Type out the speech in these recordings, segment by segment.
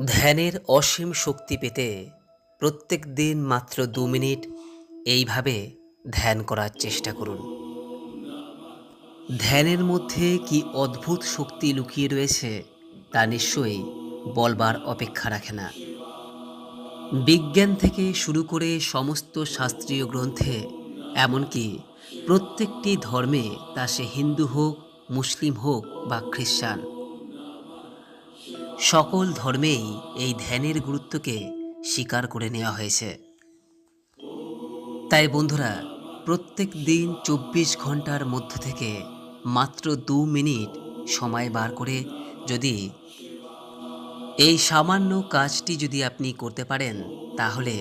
ধ্যানের অসীম শক্তি পেতে প্রত্যেক দিন মাত্র 2 মিনিট এইভাবে ধ্যান করার চেষ্টা করুন। ধ্যানের মধ্যে কি অদ্ভুত শক্তি লুকিয়ে রয়েছে তা নিশ্চয়ই বলবার অপেক্ষা রাখে না। বিজ্ঞান থেকে শুরু করে সমস্ত শাস্ত্রীয় গ্রন্থে, এমনকি প্রত্যেকটি ধর্মে, তা সে হিন্দু হোক, মুসলিম হোক বা খ্রিস্টান, সকল ধর্মেই এই ধ্যানের গুরুত্বকে স্বীকার করে নেওয়া হয়েছে। তাই বন্ধুরা, প্রত্যেক দিন 24 ঘন্টার মধ্য থেকে মাত্র 2 মিনিট সময় বার করে যদি এই সামান্য কাজটি যদি আপনি করতে পারেন, তাহলে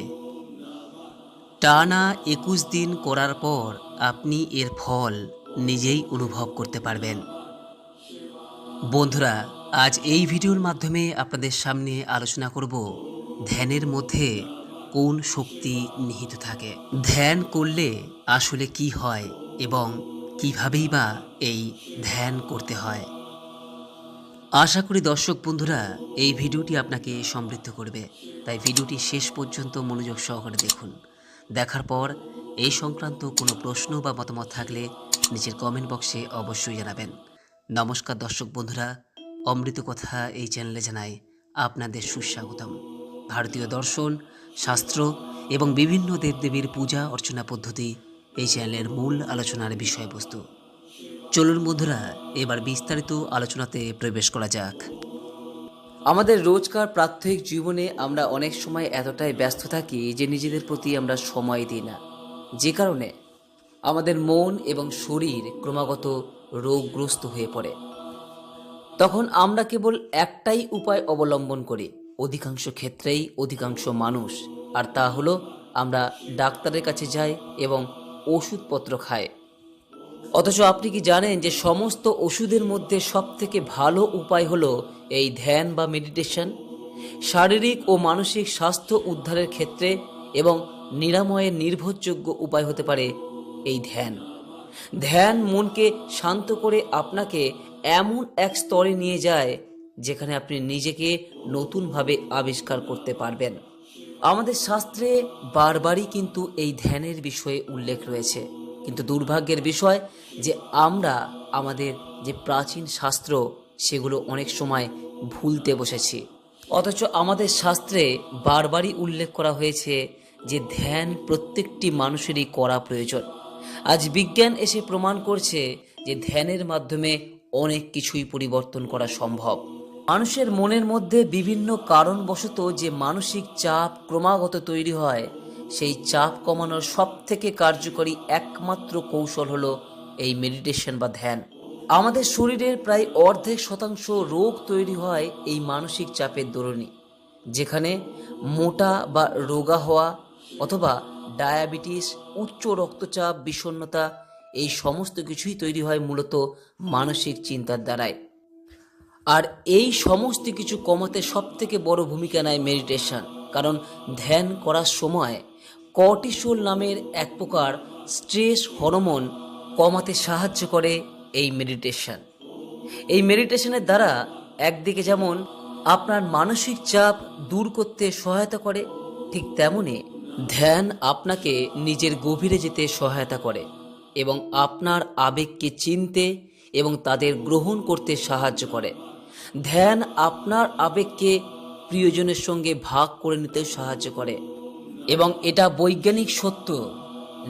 টানা 21 দিন করার পর আপনি এর ফল নিজেই অনুভব করতে পারবেন। বন্ধুরা, আজ এই ভিডিওর মাধ্যমে আপনাদের সামনে আলোচনা করব ধ্যানের মধ্যে কোন শক্তি নিহিত থাকে, ধ্যান করলে আসলে কি হয় এবং কিভাবেই বা এই ধ্যান করতে হয়। আশা করি দর্শক বন্ধুরা এই ভিডিওটি আপনাকে সমৃদ্ধ করবে, তাই ভিডিওটি শেষ পর্যন্ত মনোযোগ সহকারে দেখুন। দেখার পর এই সংক্রান্ত কোনো প্রশ্ন বা মতামত থাকলে নিচের কমেন্ট বক্সে অবশ্যই জানাবেন। নমস্কার দর্শক বন্ধুরা, অমৃত কথা এই চ্যানেলে জানাই আপনাদের সুস্বাগতম। ভারতীয় দর্শন, শাস্ত্র এবং বিভিন্ন দেবদেবীর পূজা অর্চনা পদ্ধতি এই চ্যানেলের মূল আলোচনার বিষয়বস্তু। চলুন বন্ধুরা, এবার বিস্তারিত আলোচনাতে প্রবেশ করা যাক। আমাদের রোজকার প্রাত্যহিক জীবনে আমরা অনেক সময় এতটাই ব্যস্ত থাকি যে নিজেদের প্রতি আমরা সময় দিই না, যে কারণে আমাদের মন এবং শরীর ক্রমাগত রোগগ্রস্ত হয়ে পড়ে। তখন আমরা কেবল একটাই উপায় অবলম্বন করি, অধিকাংশ ক্ষেত্রেই অধিকাংশ মানুষ, আর তা হলো আমরা ডাক্তারের কাছে যাই এবং ওষুধপত্র খাই। অথচ আপনি কি জানেন যে সমস্ত ওষুধের মধ্যে সবথেকে ভালো উপায় হলো এই ধ্যান বা মেডিটেশন? শারীরিক ও মানসিক স্বাস্থ্য উদ্ধারের ক্ষেত্রে এবং নিরাময়ের নির্ভরযোগ্য উপায় হতে পারে এই ধ্যান। ধ্যান মনকে শান্ত করে আপনাকে এমন এক স্তরে নিয়ে যায় যেখানে আপনি নিজেকে নতুনভাবে আবিষ্কার করতে পারবেন। আমাদের শাস্ত্রে বারবারই কিন্তু এই ধ্যানের বিষয়ে উল্লেখ রয়েছে, কিন্তু দুর্ভাগ্যের বিষয় যে আমরা আমাদের যে প্রাচীন শাস্ত্র সেগুলো অনেক সময় ভুলতে বসেছি। অথচ আমাদের শাস্ত্রে বারবারই উল্লেখ করা হয়েছে যে ধ্যান প্রত্যেকটি মানুষেরই করা প্রয়োজন। আজ বিজ্ঞান এসে প্রমাণ করছে যে ধ্যানের মাধ্যমে অনেক কিছুই পরিবর্তন করা সম্ভব। মানুষের মনের মধ্যে বিভিন্ন কারণবশত যে মানসিক চাপ ক্রমাগত তৈরি হয়, সেই চাপ কমানোর সবথেকে কার্যকরী একমাত্র কৌশল হলো এই মেডিটেশন বা ধ্যান। আমাদের শরীরের প্রায় অর্ধেক শতাংশ রোগ তৈরি হয় এই মানসিক চাপের দরুনই, যেখানে মোটা বা রোগা হওয়া অথবা ডায়াবেটিস, উচ্চ রক্তচাপ, বিষণ্ণতা, এই সমস্ত কিছুই তৈরি হয় মূলত মানসিক চিন্তার দ্বারাই। আর এই সমস্ত কিছু কমাতে সবথেকে বড় ভূমিকা নেয় মেডিটেশন, কারণ ধ্যান করার সময় কর্টিসোল নামের এক প্রকার স্ট্রেস হরমোন কমাতে সাহায্য করে এই মেডিটেশন। এই মেডিটেশনের দ্বারা একদিকে যেমন আপনার মানসিক চাপ দূর করতে সহায়তা করে, ঠিক তেমনি ধ্যান আপনাকে নিজের গভীরে যেতে সহায়তা করে এবং আপনার আবেগকে চিনতে এবং তাদের গ্রহণ করতে সাহায্য করে। ধ্যান আপনার আবেগকে প্রিয়জনের সঙ্গে ভাগ করে নিতে সাহায্য করে এবং এটা বৈজ্ঞানিক সত্য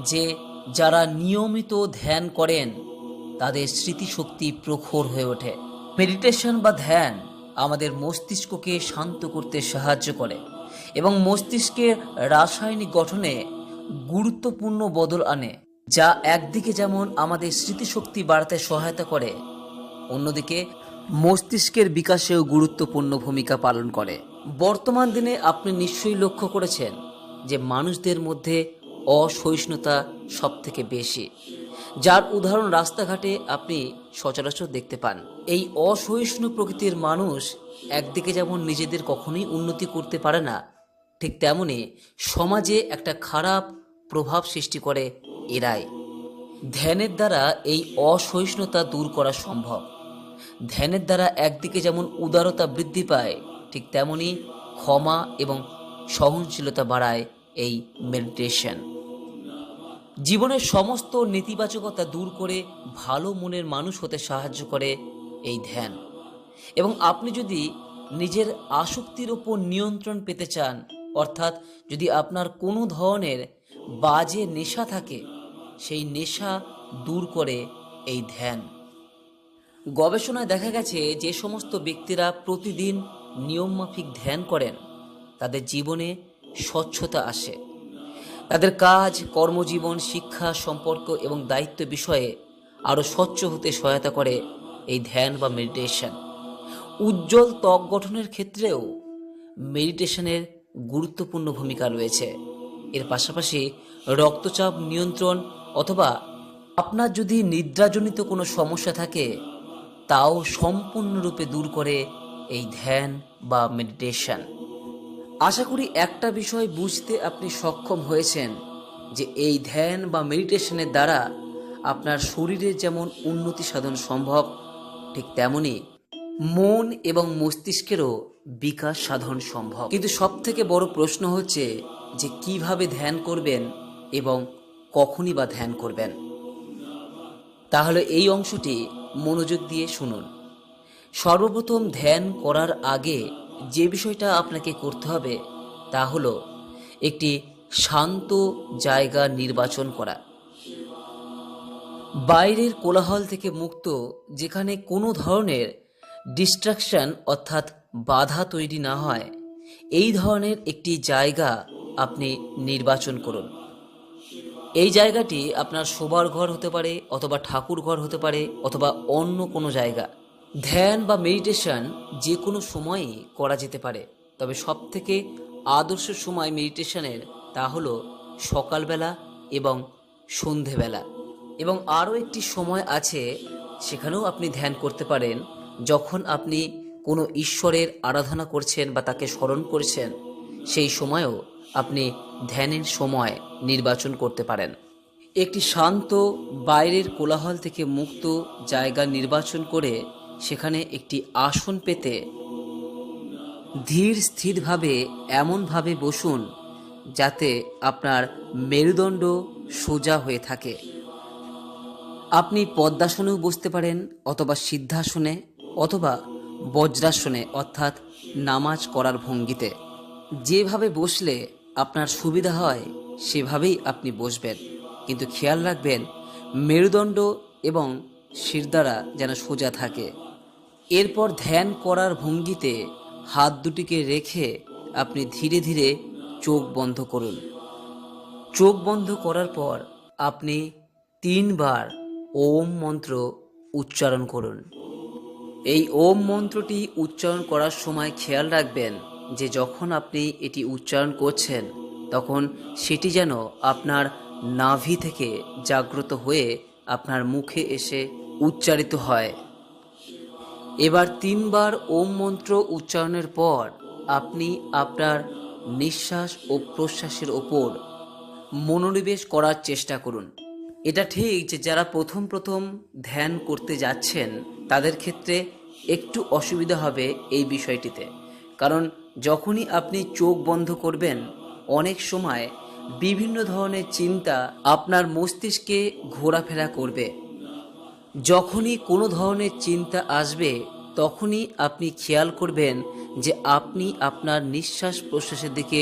যে যারা নিয়মিত ধ্যান করেন তাদের স্মৃতিশক্তি প্রখর হয়ে ওঠে। মেডিটেশন বা ধ্যান আমাদের মস্তিষ্ককে শান্ত করতে সাহায্য করে এবং মস্তিষ্কের রাসায়নিক গঠনে গুরুত্বপূর্ণ বদল আনে, যা একদিকে যেমন আমাদের স্মৃতিশক্তি বাড়াতে সহায়তা করে, অন্যদিকে মস্তিষ্কের বিকাশেও গুরুত্বপূর্ণ ভূমিকা পালন করে। বর্তমান দিনে আপনি নিশ্চয়ই লক্ষ্য করেছেন যে মানুষদের মধ্যে অসহিষ্ণুতা সবথেকে বেশি, যার উদাহরণ রাস্তাঘাটে আপনি সচরাচর দেখতে পান। এই অসহিষ্ণু প্রকৃতির মানুষ একদিকে যেমন নিজেদের কখনোই উন্নতি করতে পারে না, ঠিক তেমনি সমাজে একটা খারাপ প্রভাব সৃষ্টি করে এরাই। ধ্যানের দ্বারা এই অসহিষ্ণুতা দূর করা সম্ভব। ধ্যানের দ্বারা একদিকে যেমন উদারতা বৃদ্ধি পায়, ঠিক তেমনি ক্ষমা এবং সহনশীলতা বাড়ায় এই মেডিটেশন। জীবনের সমস্ত নেতিবাচকতা দূর করে ভালো মনের মানুষ হতে সাহায্য করে এই ধ্যান। এবং আপনি যদি নিজের আসক্তির ওপর নিয়ন্ত্রণ পেতে চান, অর্থাৎ যদি আপনার কোনো ধরনের বাজে নেশা থাকে, সেই নেশা দূর করে এই ধ্যান। গবেষণায় দেখা গেছে যে সমস্ত ব্যক্তিরা প্রতিদিন নিয়মমাফিক ধ্যান করেন তাদের জীবনে স্বচ্ছতা আসে। তাদের কাজ, কর্মজীবন, শিক্ষা, সম্পর্ক এবং দায়িত্ব বিষয়ে আরও স্বচ্ছ হতে সহায়তা করে এই ধ্যান বা মেডিটেশন। উজ্জ্বল ত্বক গঠনের ক্ষেত্রেও মেডিটেশনের গুরুত্বপূর্ণ ভূমিকা রয়েছে। এর পাশাপাশি রক্তচাপ নিয়ন্ত্রণ অথবা আপনার যদি নিদ্রাজনিত কোনো সমস্যা থাকে তাও সম্পূর্ণরূপে দূর করে এই ধ্যান বা মেডিটেশন। আশা করি একটা বিষয় বুঝতে আপনি সক্ষম হয়েছেন যে এই ধ্যান বা মেডিটেশনের দ্বারা আপনার শরীরের যেমন উন্নতি সাধন সম্ভব, ঠিক তেমনি মন এবং মস্তিষ্কেরও বিকাশ সাধন সম্ভব। কিন্তু সবথেকে বড় প্রশ্ন হচ্ছে যে কিভাবে ধ্যান করবেন এবং কখনই বা ধ্যান করবেন। তাহলে এই অংশটি মনোযোগ দিয়ে শুনুন। সর্বপ্রথম ধ্যান করার আগে যে বিষয়টা আপনাকে করতে হবে তা হলো একটি শান্ত জায়গা নির্বাচন করা, বাইরের কোলাহল থেকে মুক্ত, যেখানে কোনো ধরনের ডিস্ট্রাকশন অর্থাৎ বাধা তৈরি না হয়, এই ধরনের একটি জায়গা আপনি নির্বাচন করুন। এই জায়গাটি আপনার শোবার ঘর হতে পারে, অথবা ঠাকুর ঘর হতে পারে, অথবা অন্য কোনো জায়গা। ধ্যান বা মেডিটেশন যে কোনো সময়ই করা যেতে পারে, তবে সবথেকে আদর্শ সময় মেডিটেশনের তা হলো সকালবেলা এবং সন্ধেবেলা। এবং আরও একটি সময় আছে, সেখানেও আপনি ধ্যান করতে পারেন, যখন আপনি কোনো ঈশ্বরের আরাধনা করছেন বা তাকে স্মরণ করছেন, সেই সময়ও আপনি ধ্যানের সময় নির্বাচন করতে পারেন। একটি শান্ত, বাইরের কোলাহল থেকে মুক্ত জায়গা নির্বাচন করে সেখানে একটি আসন পেতে ধীর স্থিরভাবে এমনভাবে বসুন যাতে আপনার মেরুদণ্ড সোজা হয়ে থাকে। আপনি পদ্মাসনেও বসতে পারেন, অথবা সিদ্ধাসনে, অথবা বজ্রাসনে অর্থাৎ নামাজ করার ভঙ্গিতে। যেভাবে বসলে আপনার সুবিধা হয় সেভাবেই আপনি বসবেন, কিন্তু খেয়াল রাখবেন মেরুদণ্ড এবং শিরদাঁড়া যেন সোজা থাকে। এরপর ধ্যান করার ভঙ্গিতে হাত দুটিকে রেখে আপনি ধীরে ধীরে চোখ বন্ধ করুন। চোখ বন্ধ করার পর আপনি 3 বার ওম মন্ত্র উচ্চারণ করুন। এই ওম মন্ত্রটি উচ্চারণ করার সময় খেয়াল রাখবেন যে যখন আপনি এটি উচ্চারণ করছেন তখন সেটি যেন আপনার নাভি থেকে জাগ্রত হয়ে আপনার মুখে এসে উচ্চারিত হয়। এবার 3 বার ওম মন্ত্র উচ্চারণের পর আপনি আপনার নিঃশ্বাস ও প্রশ্বাসের ওপর মনোনিবেশ করার চেষ্টা করুন। এটা ঠিক যে যারা প্রথম প্রথম ধ্যান করতে যাচ্ছেন তাদের ক্ষেত্রে একটু অসুবিধা হবে এই বিষয়টিতে, কারণ যখনই আপনি চোখ বন্ধ করবেন অনেক সময় বিভিন্ন ধরনের চিন্তা আপনার মস্তিষ্কে ঘোরাফেরা করবে। যখনই কোনো ধরনের চিন্তা আসবে তখনই আপনি খেয়াল করবেন যে আপনি আপনার নিঃশ্বাস প্রশ্বাসের দিকে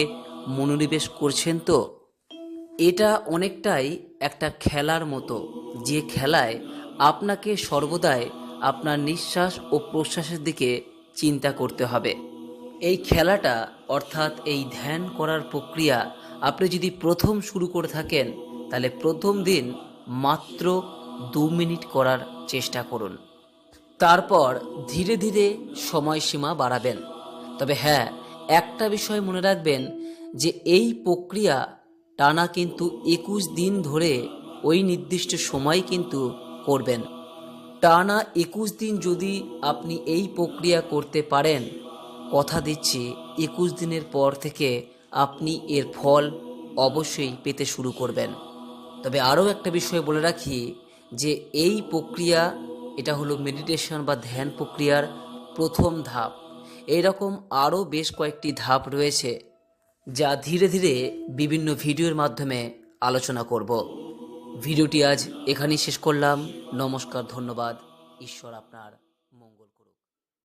মনোনিবেশ করছেন। তো এটা অনেকটাই একটা খেলার মতো, যে খেলায় আপনাকে সর্বদাই আপনার নিঃশ্বাস ও প্রশ্বাসের দিকে চিন্তা করতে হবে। এই খেলাটা অর্থাৎ এই ধ্যান করার প্রক্রিয়া আপনি যদি প্রথম শুরু করে থাকেন তাহলে প্রথম দিন মাত্র 2 মিনিট করার চেষ্টা করুন। তারপর ধীরে ধীরে সময়সীমা বাড়াবেন। তবে হ্যাঁ, একটা বিষয় মনে রাখবেন যে এই প্রক্রিয়া টানা কিন্তু 21 দিন ধরে ওই নির্দিষ্ট সময় কিন্তু করবেন। টানা 21 দিন যদি আপনি এই প্রক্রিয়া করতে পারেন, কথা দিচ্ছি 21 দিনের পর থেকে আপনি এর ফল অবশ্যই পেতে শুরু করবেন। তবে আরও একটা বিষয় বলে রাখি যে এই প্রক্রিয়া, এটা হলো মেডিটেশন বা ধ্যান প্রক্রিয়ার প্রথম ধাপ, এরকম আরও বেশ কয়েকটি ধাপ রয়েছে যা ধীরে ধীরে বিভিন্ন ভিডিওর মাধ্যমে আলোচনা করব। ভিডিওটি আজ এখানেই শেষ করলাম। নমস্কার, ধন্যবাদ। ঈশ্বর আপনার মঙ্গল